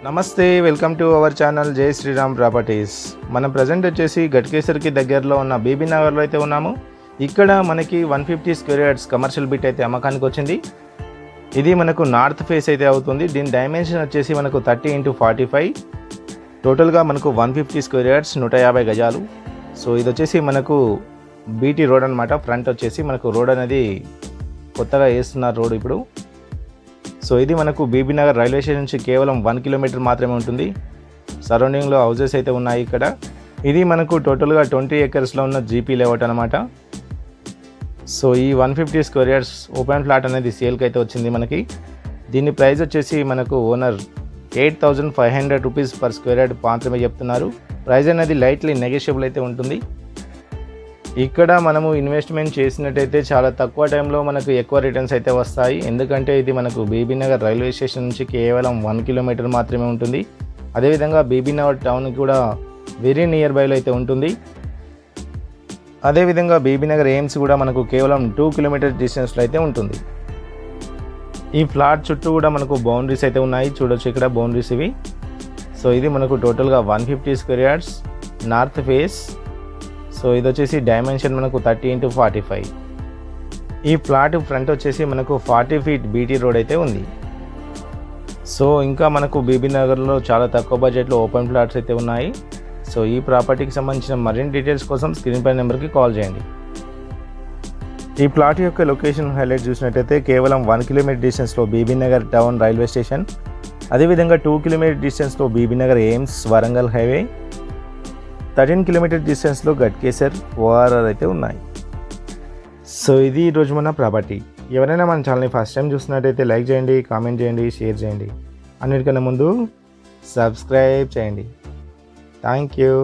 నమస్తే, welcome to our channel జై Sriram properties. మనం ప్రజెంట్ వచ్చేసి గట్కేసర్కి దగ్గరలో ఉన్న బీబీ నగర్లో అయితే ఉన్నాము. ఇక్కడ మనకి 150 స్క్వేర్ యార్డ్స్ కమర్షియల్ బిట్ అయితే అమ్మకానికి వచ్చింది. ఇది మనకు నార్త్ ఫేస్ అయితే అవుతుంది. దీని డైమెన్షన్ వచ్చేసి మనకు 30x45, టోటల్గా మనకు 150 స్క్వేర్ యార్డ్స్, 150 గజాలు. సో ఇది వచ్చేసి మనకు బీటీ రోడ్ అనమాట. ఫ్రంట్ వచ్చేసి మనకు రోడ్ అనేది కొత్తగా వేస్తున్నారు రోడ్ ఇప్పుడు. సో ఇది మనకు బీబీ నగర్ రైల్వే స్టేషన్ నుంచి కేవలం 1 కిలోమీటర్ మాత్రమే ఉంటుంది. సరౌండింగ్లో హౌజెస్ అయితే ఉన్నాయి ఇక్కడ. ఇది మనకు టోటల్గా 20 ఎకర్స్లో ఉన్న జీపీ లేఅవుట్ అనమాట. సో ఈ 150 స్క్వేర్ యార్డ్స్ ఓపెన్ ఫ్లాట్ అనేది సేల్కి అయితే వచ్చింది మనకి. దీని ప్రైస్ వచ్చేసి మనకు owner 8,500 rupees per square yard మాత్రమే చెప్తున్నారు. ప్రైస్ అనేది లైట్లీ నెగోషియబుల్ అయితే ఉంటుంది. ఇక్కడ మనము ఇన్వెస్ట్మెంట్ చేసినట్టయితే చాలా తక్కువ టైంలో మనకు ఎక్కువ రిటర్న్స్ అయితే వస్తాయి. ఎందుకంటే ఇది మనకు బీబీ నగర్ రైల్వే స్టేషన్ నుంచి కేవలం 1 కిలోమీటర్ మాత్రమే ఉంటుంది. అదేవిధంగా బీబీ నగర్ టౌన్కి కూడా వెరీ నియర్ బైలో అయితే ఉంటుంది. అదేవిధంగా బీబీ నగర్ ఎయిమ్స్ కూడా మనకు కేవలం 2 కిలోమీటర్ డిస్టెన్స్లో అయితే ఉంటుంది. ఈ ఫ్లాట్ చుట్టూ కూడా మనకు బౌండరీస్ అయితే ఉన్నాయి. చూడొచ్చు ఇక్కడ బౌండరీస్ ఇవి. సో ఇది మనకు టోటల్గా 150 square yards north face. So ఇది వచ్చేసి డైమెన్షన్ మనకు 30x45. ఈ ఫ్లాట్ ఫ్రంట్ వచ్చేసి మనకు 40 ఫీట్ బీటీ రోడ్ అయితే ఉంది. సో ఇంకా మనకు బీబీ నగర్లో చాలా తక్కువ బడ్జెట్లో ఓపెన్ ఫ్లాట్స్ అయితే ఉన్నాయి. సో ఈ ప్రాపర్టీకి సంబంధించిన మరిన్ని డీటెయిల్స్ కోసం స్క్రీన్ పై నెంబర్కి కాల్ చేయండి. ఈ ప్లాట్ యొక్క లొకేషన్ హైలైట్ చూసినట్టయితే కేవలం 1 కిలోమీటర్ డిస్టెన్స్లో Bibinagar town railway station, అదేవిధంగా 2 కిలోమీటర్ డిస్టెన్స్లో Bibinagar AIIMS Warangal highway, 13 kilometre డిస్టెన్స్లో గట్కేసర్ ఓఆర్ఆర్ అయితే ఉన్నాయి. సో ఇది ఈరోజు మన ప్రాపర్టీ. ఎవరైనా మన ఛానల్ని ఫస్ట్ టైం చూస్తున్నట్టయితే లైక్ చేయండి, కామెంట్ చేయండి, షేర్ చేయండి. అన్నిటికన్నా ముందు సబ్స్క్రైబ్ చేయండి. Thank you.